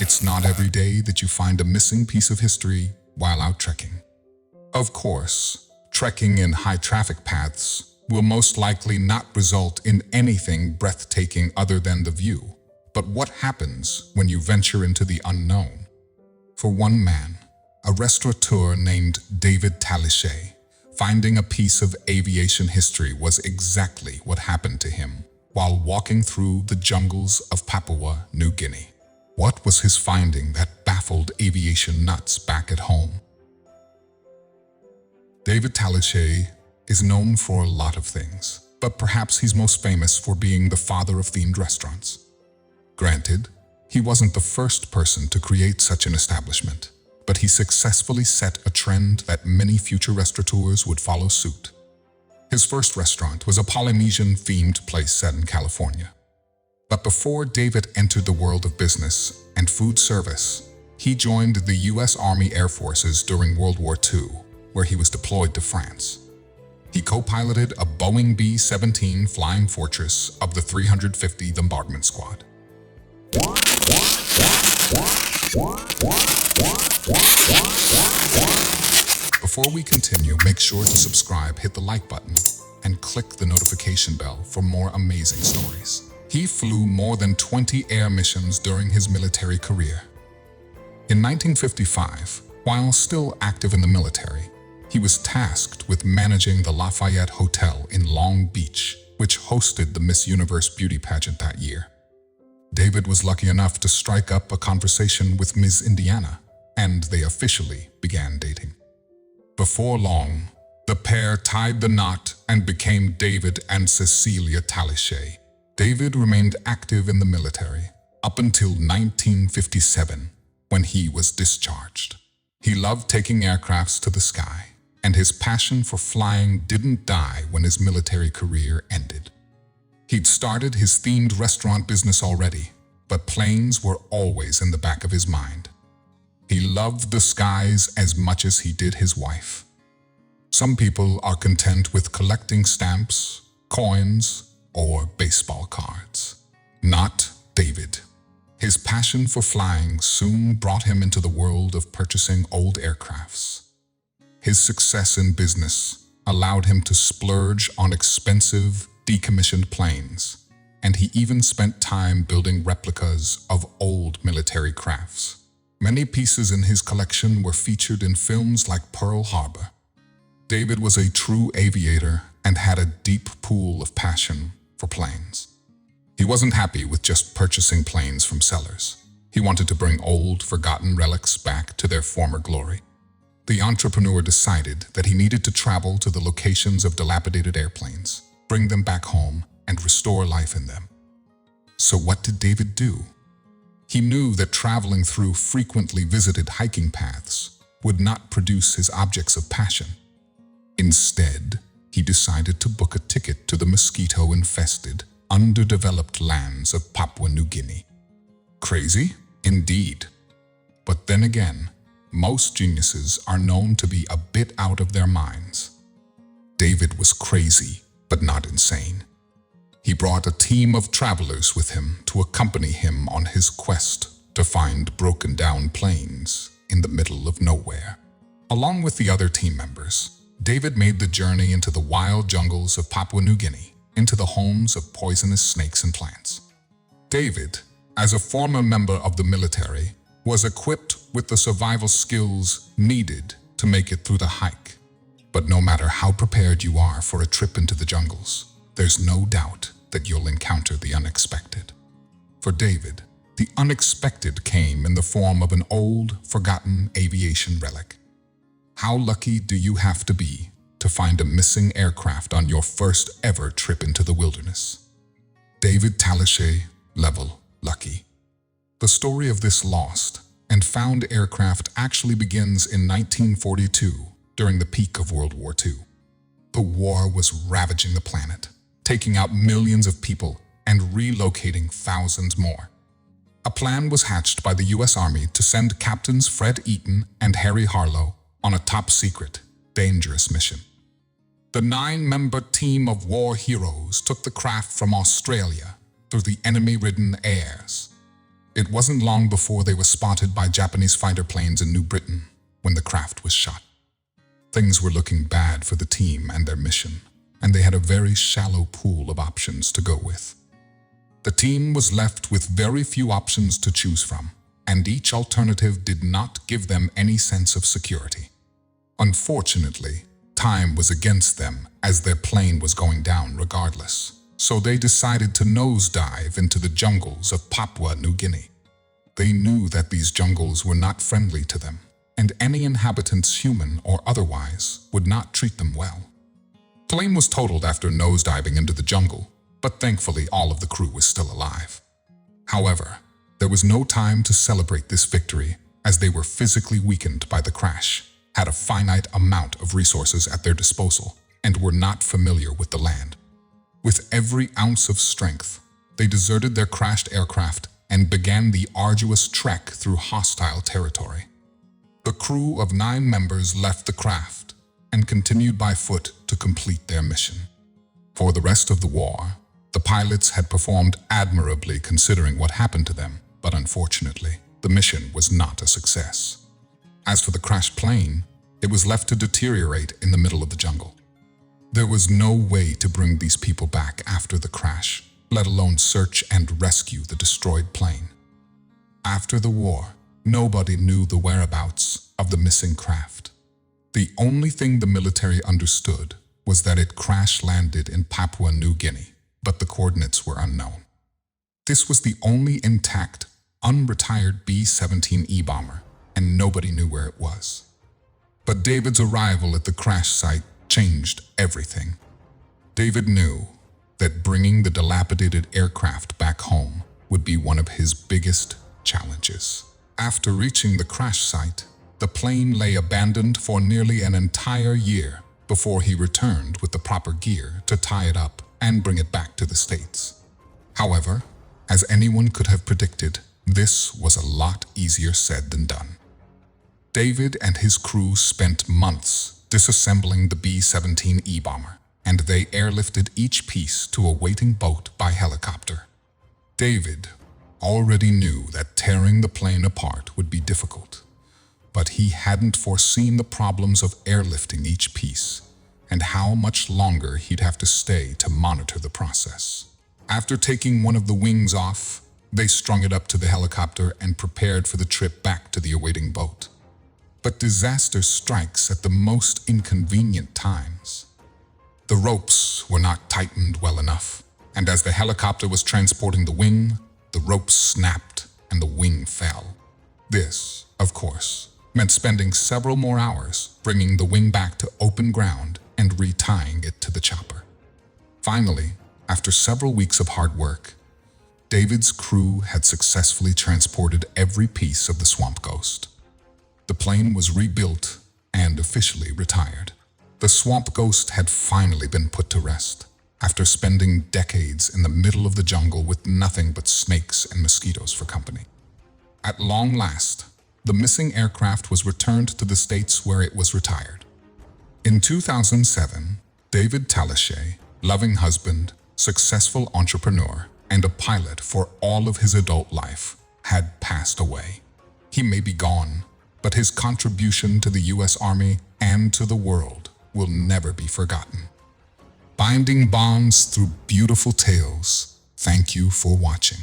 It's not every day that you find a missing piece of history while out trekking. Of course, trekking in high traffic paths will most likely not result in anything breathtaking other than the view. But what happens when you venture into the unknown? For one man, a restaurateur named David Tallichet, finding a piece of aviation history was exactly what happened to him while walking through the jungles of Papua New Guinea. What was his finding that baffled aviation nuts back at home? David Tallichet is known for a lot of things, but perhaps he's most famous for being the father of themed restaurants. Granted, he wasn't the first person to create such an establishment, but he successfully set a trend that many future restaurateurs would follow suit. His first restaurant was a Polynesian-themed place set in California. But before David entered the world of business and food service, he joined the U.S. Army Air Forces during World War II, where he was deployed to France. He co-piloted a Boeing B-17 Flying Fortress of the 350 Bombardment Squad. Before we continue, make sure to subscribe, hit the like button, and click the notification bell for more amazing stories. He flew more than 20 air missions during his military career. In 1955, while still active in the military, he was tasked with managing the Lafayette Hotel in Long Beach, which hosted the Miss Universe beauty pageant that year. David was lucky enough to strike up a conversation with Ms. Indiana, and they officially began dating. Before long, the pair tied the knot and became David and Cecilia Tallichet. David remained active in the military up until 1957, when he was discharged. He loved taking aircrafts to the sky, and his passion for flying didn't die when his military career ended. He'd started his themed restaurant business already, but planes were always in the back of his mind. He loved the skies as much as he did his wife. Some people are content with collecting stamps, coins, or baseball cards. Not David. His passion for flying soon brought him into the world of purchasing old aircrafts. His success in business allowed him to splurge on expensive, decommissioned planes, and he even spent time building replicas of old military crafts. Many pieces in his collection were featured in films like Pearl Harbor. David was a true aviator and had a deep pool of passion for planes. He wasn't happy with just purchasing planes from sellers. He wanted to bring old, forgotten relics back to their former glory. The entrepreneur decided that he needed to travel to the locations of dilapidated airplanes, bring them back home, and restore life in them. So what did David do? He knew that traveling through frequently visited hiking paths would not produce his objects of passion. Instead, he decided to book a ticket to the mosquito-infested, underdeveloped lands of Papua New Guinea. Crazy? Indeed. But then again, most geniuses are known to be a bit out of their minds. David was crazy, but not insane. He brought a team of travelers with him to accompany him on his quest to find broken-down planes in the middle of nowhere. Along with the other team members, David made the journey into the wild jungles of Papua New Guinea, into the homes of poisonous snakes and plants. David, as a former member of the military, was equipped with the survival skills needed to make it through the hike. But no matter how prepared you are for a trip into the jungles, there's no doubt that you'll encounter the unexpected. For David, the unexpected came in the form of an old, forgotten aviation relic. How lucky do you have to be to find a missing aircraft on your first ever trip into the wilderness? David Tallichet, level lucky. The story of this lost and found aircraft actually begins in 1942 during the peak of World War II. The war was ravaging the planet, taking out millions of people and relocating thousands more. A plan was hatched by the U.S. Army to send Captains Fred Eaton and Harry Harlow on a top-secret, dangerous mission. The 9-member team of war heroes took the craft from Australia through the enemy-ridden airs. It wasn't long before they were spotted by Japanese fighter planes in New Britain when the craft was shot. Things were looking bad for the team and their mission, and they had a very shallow pool of options to go with. The team was left with very few options to choose from, and each alternative did not give them any sense of security. Unfortunately, time was against them as their plane was going down regardless, so they decided to nosedive into the jungles of Papua New Guinea. They knew that these jungles were not friendly to them, and any inhabitants, human or otherwise, would not treat them well. The plane was totaled after nosediving into the jungle, but thankfully all of the crew was still alive. However, there was no time to celebrate this victory as they were physically weakened by the crash, had a finite amount of resources at their disposal, and were not familiar with the land. With every ounce of strength, they deserted their crashed aircraft and began the arduous trek through hostile territory. The crew of 9 members left the craft and continued by foot to complete their mission. For the rest of the war, the pilots had performed admirably considering what happened to them, but unfortunately, the mission was not a success. As for the crashed plane, it was left to deteriorate in the middle of the jungle. There was no way to bring these people back after the crash, let alone search and rescue the destroyed plane. After the war, nobody knew the whereabouts of the missing craft. The only thing the military understood was that it crash-landed in Papua New Guinea, but the coordinates were unknown. This was the only intact, unretired B-17E bomber, and nobody knew where it was. But David's arrival at the crash site changed everything. David knew that bringing the dilapidated aircraft back home would be one of his biggest challenges. After reaching the crash site, the plane lay abandoned for nearly an entire year before he returned with the proper gear to tie it up and bring it back to the States. However, as anyone could have predicted, this was a lot easier said than done. David and his crew spent months disassembling the B-17E bomber, and they airlifted each piece to a waiting boat by helicopter. David already knew that tearing the plane apart would be difficult, but he hadn't foreseen the problems of airlifting each piece and how much longer he'd have to stay to monitor the process. After taking one of the wings off, they strung it up to the helicopter and prepared for the trip back to the awaiting boat. But disaster strikes at the most inconvenient times. The ropes were not tightened well enough, and as the helicopter was transporting the wing, the ropes snapped and the wing fell. This, of course, meant spending several more hours bringing the wing back to open ground and retying it to the chopper. Finally, after several weeks of hard work, David's crew had successfully transported every piece of the Swamp Ghost. The plane was rebuilt and officially retired. The Swamp Ghost had finally been put to rest after spending decades in the middle of the jungle with nothing but snakes and mosquitoes for company. At long last, the missing aircraft was returned to the States where it was retired. In 2007, David Tallichet, loving husband, successful entrepreneur, and a pilot for all of his adult life, had passed away. He may be gone, but his contribution to the U.S. Army and to the world will never be forgotten. Binding bonds through beautiful tales. Thank you for watching.